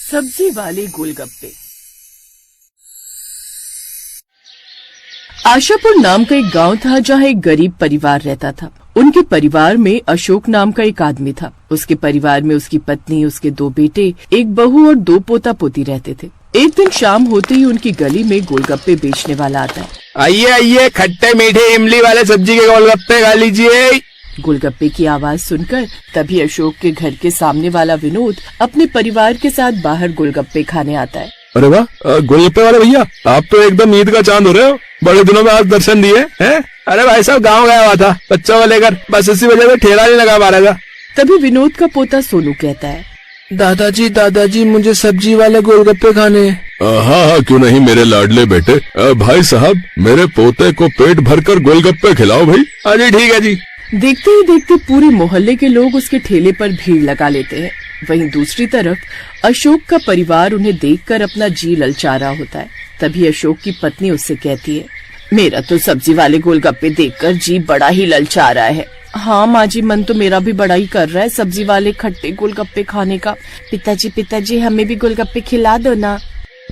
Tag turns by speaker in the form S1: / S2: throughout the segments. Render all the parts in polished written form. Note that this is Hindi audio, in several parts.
S1: सब्जी वाले गोलगप्पे। आशापुर नाम का एक गांव था जहां एक गरीब परिवार रहता था। उनके परिवार में अशोक नाम का एक आदमी था। उसके परिवार में उसकी पत्नी, उसके 2 बेटे, एक बहू और 2 पोता पोती रहते थे। एक दिन शाम होते ही उनकी गली में गोलगप्पे बेचने वाला आता है।
S2: आइए आइए, खट्टे मीठे इमली वाले सब्जी के गोलगप्पे खा लीजिए।
S1: गोलगप्पे की आवाज सुनकर तभी अशोक के घर के सामने वाला विनोद अपने परिवार के साथ बाहर गोलगप्पे खाने आता है।
S2: अरे वाह, गोलगप्पे वाले भैया, आप तो एकदम ईद का चांद हो रहे हो। बड़े दिनों में आज दर्शन दिए हैं। अरे भाई साहब, गाँव गया हुआ था बच्चों को लेकर, बस इसी वजह से ठेला नहीं लगा पा रहा था।
S1: तभी विनोद का पोता सोनू कहता है,
S2: दादाजी मुझे सब्जी वाले गोलगप्पे खाने। हाँ, क्यों नहीं मेरे लाडले बेटे। भाई साहब, मेरे पोते को पेट भरकर गोलगप्पे खिलाओ भाई। हाँ जी, ठीक है जी।
S1: देखते ही देखते पूरे मोहल्ले के लोग उसके ठेले पर भीड़ लगा लेते हैं। वहीं दूसरी तरफ अशोक का परिवार उन्हें देखकर अपना जी ललचा रहा होता है। तभी अशोक की पत्नी उससे कहती है, मेरा तो सब्जी वाले गोलगप्पे देखकर जी बड़ा ही ललचा रहा है। हाँ माँ जी, मन तो मेरा भी बड़ा ही कर रहा है सब्जी वाले खट्टे गोलगप्पे खाने का। पिताजी हमें भी गोलगप्पे खिला दो ना।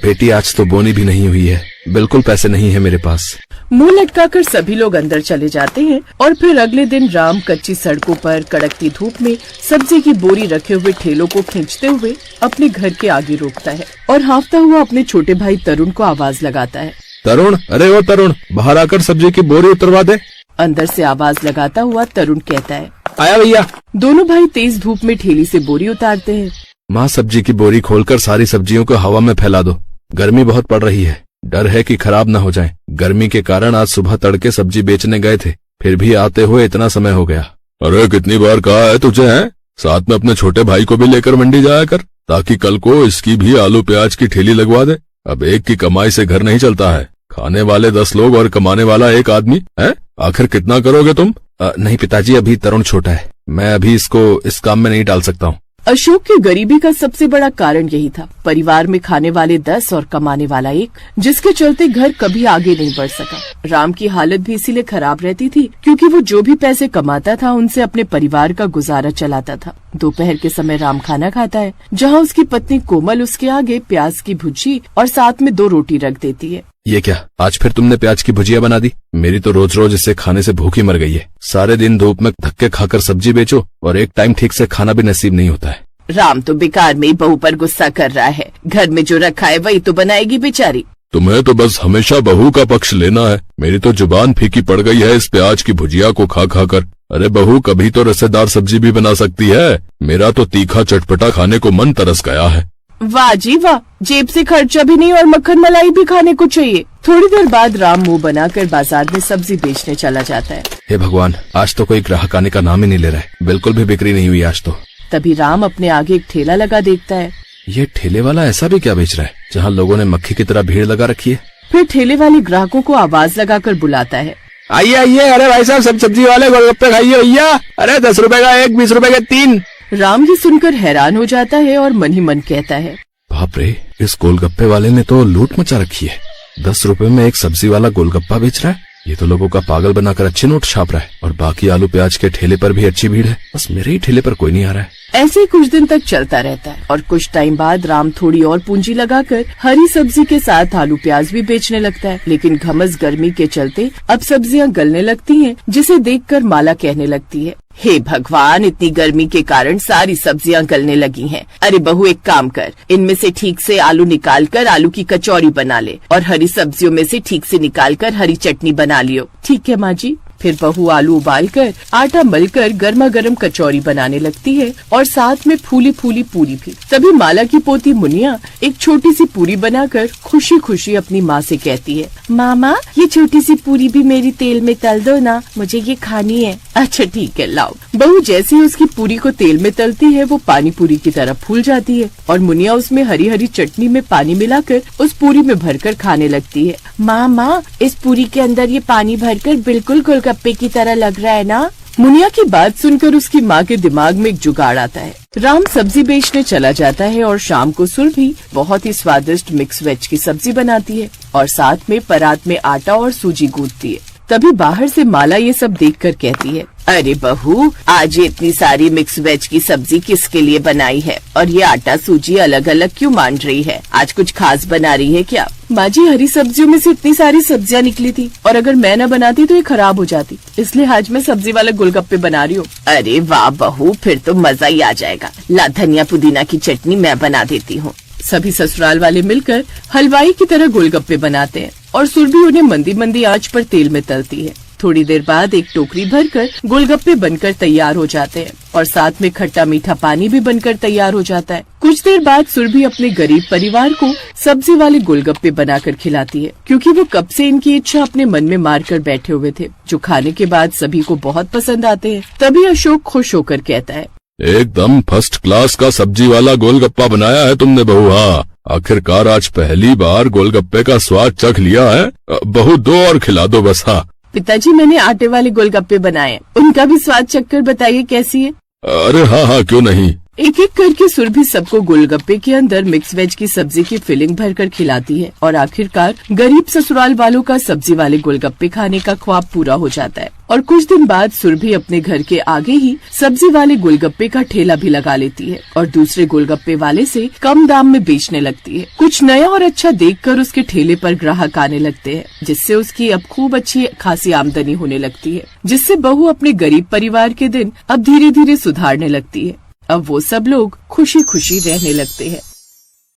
S2: बेटी, आज तो बोनी भी नहीं हुई है, बिल्कुल पैसे नहीं है मेरे पास।
S1: मुंह लटकाकर सभी लोग अंदर चले जाते हैं और फिर अगले दिन राम कच्ची सड़कों पर कड़कती धूप में सब्जी की बोरी रखे हुए ठेलों को खींचते हुए अपने घर के आगे रोकता है और हांफता हुआ अपने छोटे भाई तरुण को आवाज लगाता है।
S2: तरुण, अरे वो तरुण, बाहर आकर सब्जी की बोरी उतरवा दे।
S1: अंदर से आवाज लगाता हुआ तरुण कहता है,
S2: आया भैया।
S1: दोनों भाई तेज धूप में ठेली से बोरी उतारते हैं।
S2: माँ, सब्जी की बोरी खोलकर सारी सब्जियों को हवा में फैला दो। गर्मी बहुत पड़ रही है, डर है कि खराब न हो जाए। गर्मी के कारण आज सुबह तड़के सब्जी बेचने गए थे, फिर भी आते हुए इतना समय हो गया। अरे कितनी बार कहा है तुझे, हैं? साथ में अपने छोटे भाई को भी लेकर मंडी जाया कर, ताकि कल को इसकी भी आलू प्याज की ठेली लगवा दे। अब एक की कमाई से घर नहीं चलता है, खाने वाले 10 लोग और कमाने वाला एक आदमी है। आखिर कितना करोगे तुम? नहीं पिताजी, अभी तरुण छोटा है, मैं अभी इसको इस काम में नहीं डाल सकता हूँ।
S1: अशोक की गरीबी का सबसे बड़ा कारण यही था। परिवार में खाने वाले 10 और कमाने वाला 1, जिसके चलते घर कभी आगे नहीं बढ़ सका। राम की हालत भी इसीलिए खराब रहती थी क्योंकि वो जो भी पैसे कमाता था उनसे अपने परिवार का गुजारा चलाता था। दोपहर के समय राम खाना खाता है, जहाँ उसकी पत्नी कोमल उसके आगे प्याज की भुजी और साथ में 2 रोटी रख देती है।
S2: ये क्या, आज फिर तुमने प्याज की भुजिया बना दी? मेरी तो रोज रोज इसे खाने से भूख ही मर गई है। सारे दिन धूप में धक्के खाकर सब्जी बेचो और एक टाइम ठीक से खाना भी नसीब नहीं होता है।
S1: राम तो बेकार में बहू पर गुस्सा कर रहा है। घर में जो रखा है वही तो बनाएगी बेचारी।
S2: तुम्हें तो बस हमेशा बहू का पक्ष लेना है। मेरी तो जुबान फीकी पड़ गई है इस प्याज की भुजिया को खा खा कर। अरे बहू, कभी तो रसेदार सब्जी भी बना सकती है। मेरा तो तीखा चटपटा खाने को मन तरस गया है।
S1: वाह जी वाह, जेब से खर्चा भी नहीं और मक्खन मलाई भी खाने को चाहिए। थोड़ी देर बाद राम मुंह बनाकर बाजार में सब्जी बेचने चला जाता है।
S2: हे भगवान, आज तो कोई ग्राहक आने का नाम ही नहीं ले रहा है। बिल्कुल भी बिक्री नहीं हुई आज तो।
S1: तभी राम अपने आगे एक ठेला लगा देखता है।
S2: ये ठेले वाला ऐसा भी क्या बेच रहा है जहाँ लोगों ने मक्खी की तरह भीड़ लगा रखी है?
S1: फिर ठेले वाले ग्राहकों को आवाज लगाकर बुलाता है,
S2: आइए आइए, अरे भाई साहब, सब सब्जी वाले गोलगप्पे खाइए भैया। अरे 10 रुपए का 1, 20 रुपए के 3।
S1: राम ये सुनकर हैरान हो जाता है और मन ही मन कहता है,
S2: बाप रे, इस गोलगप्पे वाले ने तो लूट मचा रखी है। 10 रुपए में एक सब्जी वाला गोलगप्पा बेच रहा है। ये तो लोगों का पागल बनाकर अच्छे नोट छाप रहा है और बाकी आलू प्याज के ठेले पर भी अच्छी भीड़ है। बस मेरे ही ठेले पर कोई नहीं आ रहा है।
S1: ऐसे ही कुछ दिन तक चलता रहता है और कुछ टाइम बाद राम थोड़ी और पूंजी लगाकर हरी सब्जी के साथ आलू प्याज भी बेचने लगता है। लेकिन घमस गर्मी के चलते अब सब्जियां गलने लगती हैं, जिसे देखकर माला कहने लगती है, हे भगवान, इतनी गर्मी के कारण सारी सब्जियां गलने लगी हैं। अरे बहू, एक काम कर, इनमें से ठीक से आलू निकाल कर आलू की कचौरी बना ले और हरी सब्जियों में से ठीक से निकाल कर हरी चटनी बना लियो। ठीक है माँ जी। फिर बहू आलू उबालकर आटा मलकर गर्मा गर्म कचौरी बनाने लगती है और साथ में फूली फूली पूरी भी। तभी माला की पोती मुनिया एक छोटी सी पूरी बनाकर खुशी खुशी अपनी माँ से कहती है, मामा, ये छोटी सी पूरी भी मेरी तेल में तल दो ना, मुझे ये खानी है। अच्छा ठीक है, लाओ। बहू जैसे ही उसकी पूरी को तेल में तलती है वो पानी पूरी की तरह फूल जाती है और मुनिया उसमें हरी हरी चटनी में पानी मिलाकर उस पूरी में भरकर खाने लगती है। माँ, इस पूरी के अंदर ये पानी भरकर बिल्कुल गोलगप्पे की तरह लग रहा है ना। मुनिया की बात सुनकर उसकी माँ के दिमाग में एक जुगाड़ आता है। राम सब्जी बेचने चला जाता है और शाम को सुरभि बहुत ही स्वादिष्ट मिक्स वेज की सब्जी बनाती है और साथ में परात में आटा और सूजी गूंथती है। तभी बाहर से माला ये सब देखकर कहती है, अरे बहू, आज ये इतनी सारी मिक्स वेज की सब्जी किसके लिए बनाई है? और ये आटा सूजी अलग अलग क्यों मान रही है? आज कुछ खास बना रही है क्या? माँ जी, हरी सब्जियों में से इतनी सारी सब्जियाँ निकली थी और अगर मैं न बनाती तो ये खराब हो जाती, इसलिए आज मैं सब्जी वाले गोलगप्पे बना रही हूँ। अरे वाह बहू, फिर तो मजा ही आ जाएगा। ला, धनिया पुदीना की चटनी मैं बना देती हूँ। सभी ससुराल वाले मिलकर हलवाई की तरह गोलगप्पे बनाते हैं और सुरभि उन्हें मंदी मंदी आंच पर तेल में तलती है। थोड़ी देर बाद एक टोकरी भरकर गोलगप्पे बनकर तैयार हो जाते हैं और साथ में खट्टा मीठा पानी भी बनकर तैयार हो जाता है। कुछ देर बाद सुरभि अपने गरीब परिवार को सब्जी वाले गोलगप्पे बनाकर खिलाती है, क्योंकि वो कब से इनकी इच्छा अपने मन में मार कर बैठे हुए थे, जो खाने के बाद सभी को बहुत पसंद आते हैं। तभी अशोक खुश होकर कहता है,
S2: एकदम फर्स्ट क्लास का सब्जी वाला गोलगप्पा बनाया है तुमने बहू। हाँ, आखिरकार आज पहली बार गोलगप्पे का स्वाद चख लिया है। बहू, दो और खिला दो बस। हाँ
S1: पिताजी, मैंने आटे वाले गोलगप्पे बनाए, उनका भी स्वाद चखकर बताइए कैसी है।
S2: अरे हाँ, क्यों नहीं।
S1: एक एक करके सुरभि सबको गोलगप्पे के अंदर मिक्स वेज की सब्जी की फिलिंग भरकर खिलाती है और आखिरकार गरीब ससुराल वालों का सब्जी वाले गोलगप्पे खाने का ख्वाब पूरा हो जाता है। और कुछ दिन बाद सुरभि अपने घर के आगे ही सब्जी वाले गोलगप्पे का ठेला भी लगा लेती है और दूसरे गोलगप्पे वाले से कम दाम में बेचने लगती है। कुछ नया और अच्छा देखकर उसके ठेले पर ग्राहक आने लगते हैं, जिससे उसकी अब खूब अच्छी खासी आमदनी होने लगती है, जिससे बहू अपने गरीब परिवार के दिन अब धीरे धीरे सुधारने लगती है। अब वो सब लोग खुशी खुशी रहने लगते हैं।